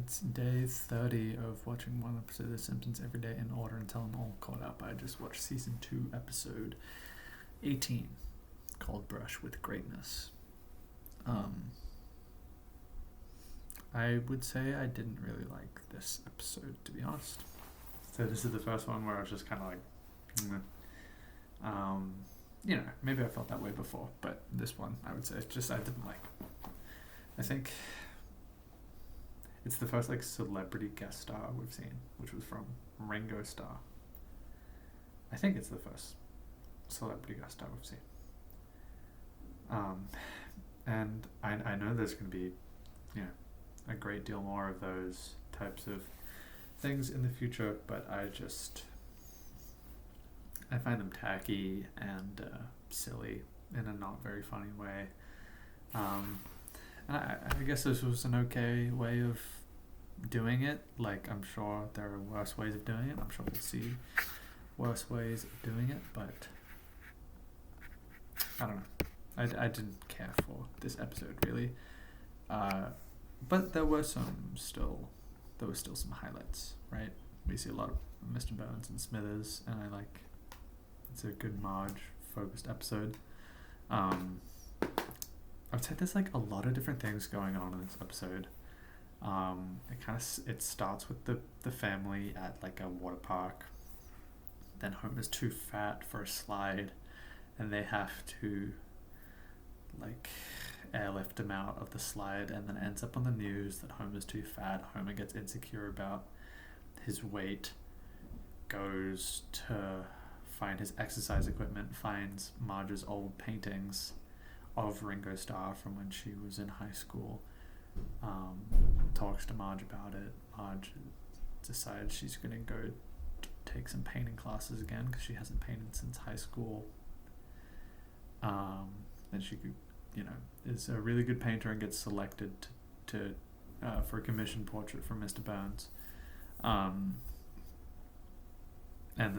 It's day 30 of watching one episode of The Simpsons every day in order until I'm all caught up. I just watched season 2, episode 18, called Brush with Greatness. I would say I didn't really like this episode, to be honest. So this is the first one where I was just kind of like, maybe I felt that way before, but this one, I would say, just I didn't like. I think it's the first celebrity guest star we've seen, which was from Ringo Starr. I think it's the first celebrity guest star we've seen. And I know there's going to be, a great deal more of those types of things in the future, but I find them tacky and silly in a not very funny way. And I guess this was an okay way of doing it. I'm sure there are worse ways of doing it. I'm sure we'll see worse ways of doing it, but I don't know. I didn't care for this episode really. But there were still some highlights, right? We see a lot of Mr. Bones and Smithers, and it's a good Marge focused episode. I would say there's a lot of different things going on in this episode. It starts with the family at a water park. Then Homer's too fat for a slide, and they have to airlift him out of the slide, and then it ends up on the news that Homer's too fat. Homer gets insecure about his weight, goes to find his exercise equipment, finds Marge's old paintings of Ringo Starr from when she was in high school, talks to Marge about it. Marge decides she's going to go take some painting classes again because she hasn't painted since high school. And she is a really good painter and gets selected to for a commissioned portrait for Mr. Bones.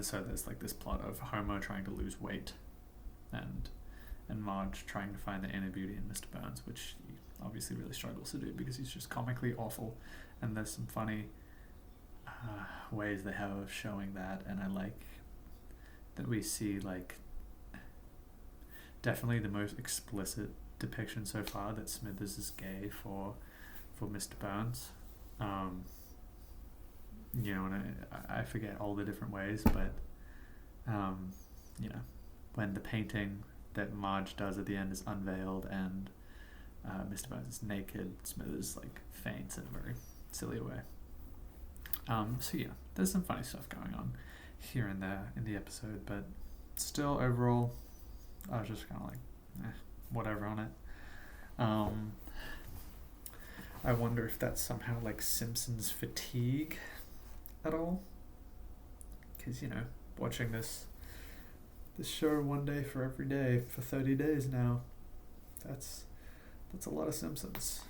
So there's this plot of Homer trying to lose weight and Marge trying to find the inner beauty in Mr. Bones, which he obviously really struggles to do because he's just comically awful. And there's some funny ways they have of showing that, and I like that we see definitely the most explicit depiction so far that Smithers is gay for Mr. Bones. And I forget all the different ways, but when the painting that Marge does at the end is unveiled and Mr. Bones is naked, Smithers faints in a very silly way. There's some funny stuff going on here and there in the episode, but still overall I was just kind of whatever on it. I wonder if that's somehow Simpsons fatigue at all, because watching this show one day for every day for 30 days now, that's a lot of Simpsons.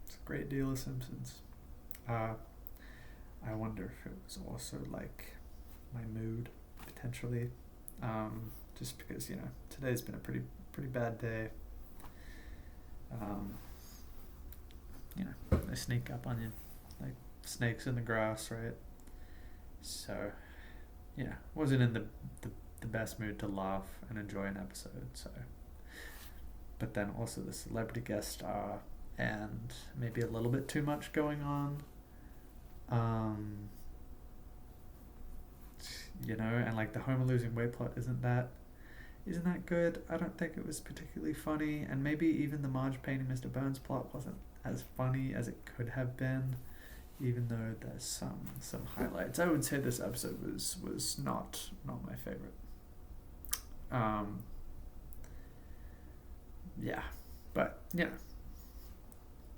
It's a great deal of Simpsons. I wonder if it was also my mood potentially, just because today's been a pretty bad day. They sneak up on you like snakes in the grass, right? So wasn't in the best mood to laugh and enjoy an episode. So, but then also the celebrity guest star and maybe a little bit too much going on. And the Homer losing weight plot isn't that good. I don't think it was particularly funny, and maybe even the Marge painting Mr. Bones plot wasn't as funny as it could have been, even though there's some highlights. I would say this episode was not my favorite. But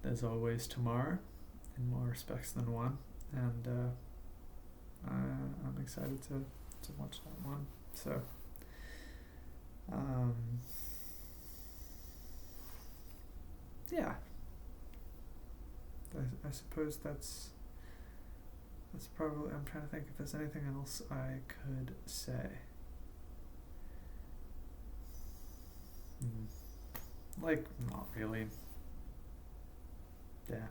there's always tomorrow in more respects than one, and I'm excited to watch that one. So I suppose that's probably, I'm trying to think if there's anything else I could say. Not really. Yeah.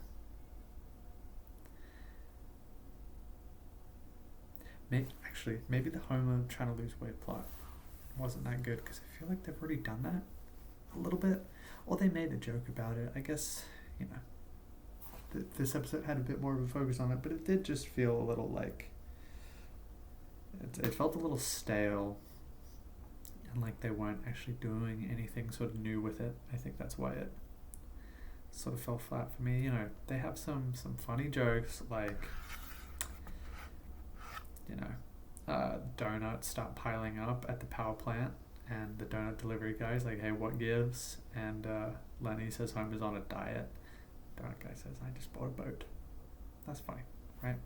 Maybe the Homer trying to lose weight plot wasn't that good because I feel like they've already done that a little bit, or they made a joke about it. I guess, you know, this episode had a bit more of a focus on it, but it did just feel a little like it felt a little stale, and like they weren't actually doing anything sort of new with it. I think that's why it sort of fell flat for me. You know, they have some funny jokes, like, you know, donuts start piling up at the power plant, and the donut delivery guy's like, hey, what gives? And Lenny says Homer's on a diet. Donut guy says, I just bought a boat. That's funny, right?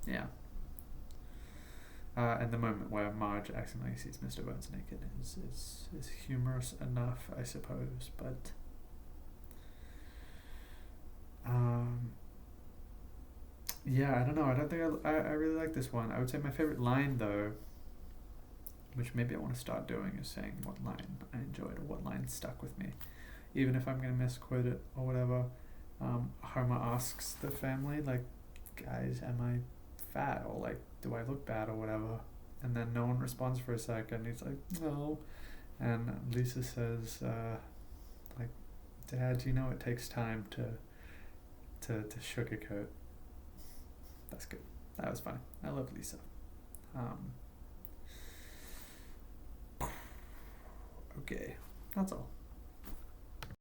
Yeah. And the moment where Marge accidentally sees Mr. Burns naked is humorous enough, I suppose, but yeah, I don't know. I don't think I really like this one. I would say my favorite line, though, which maybe I want to start doing, is saying what line I enjoyed or what line stuck with me, even if I'm going to misquote it or whatever. Homer asks the family, like, guys, am I fat, or like, do I look bad, or whatever? And then no one responds for a second. He's like, no. And Lisa says, like, Dad, you know it takes time to sugarcoat. That's good. That was fun. I love Lisa. Okay, that's all.